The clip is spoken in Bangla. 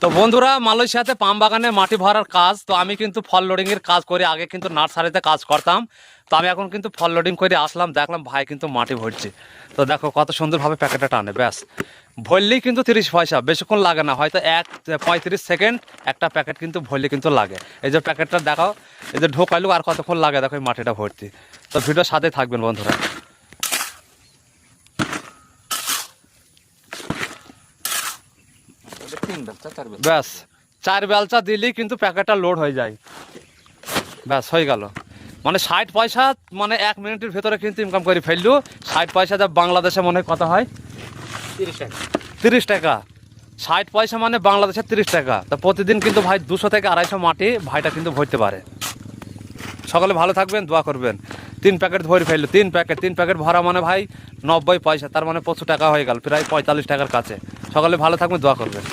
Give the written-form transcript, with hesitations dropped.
তো বন্ধুরা, মালয়েশিয়াতে পাম বাগানে মাটি ভরার কাজ, তো আমি কিন্তু ফল লোডিংয়ের কাজ করে আগে কিন্তু নার্সারিতে কাজ করতাম। তো আমি এখন কিন্তু ফল লোডিং করে আসলাম, দেখলাম ভাই কিন্তু মাটি ভরছে। তো দেখো কত সুন্দরভাবে প্যাকেটটা টানে, ব্যাস ভরলেই কিন্তু 30 পয়সা, বেশিক্ষণ লাগে না, হয়তো 35 সেকেন্ড একটা প্যাকেট কিন্তু ভরলে কিন্তু লাগে। এই যে প্যাকেটটা দেখাও, এই যে ঢোকাইলো আর কতক্ষণ লাগে দেখো এই মাটিটা ভর্তি। তো ভিডিওর সাথে থাকবেন বন্ধুরা। ব্যাস 4 বেলচা দিলেই কিন্তু প্যাকেটটা লোড হয়ে যায়, ব্যাস হয়ে গেল। মানে 60 পয়সা, মানে 1 মিনিটের ভেতরে কিন্তু ইনকাম করে ফেললু। 60 পয়সা যা বাংলাদেশে মনে হয় কত হয়, 30 টাকা। 60 পয়সা মানে বাংলাদেশে 30 টাকা। তো প্রতিদিন কিন্তু ভাই 200 থেকে 250 মাটি ভাইটা কিন্তু ভরতে পারে। সকলে ভালো থাকবেন, দোয়া করবেন। 3 প্যাকেট ভরে ফেললো, 3 প্যাকেট ভরা মানে ভাই 90 পয়সা, তার মানে 25 টাকা হয়ে গেল, প্রায় 45 টাকার কাছে। সকলে ভালো থাকবেন, দোয়া করবেন।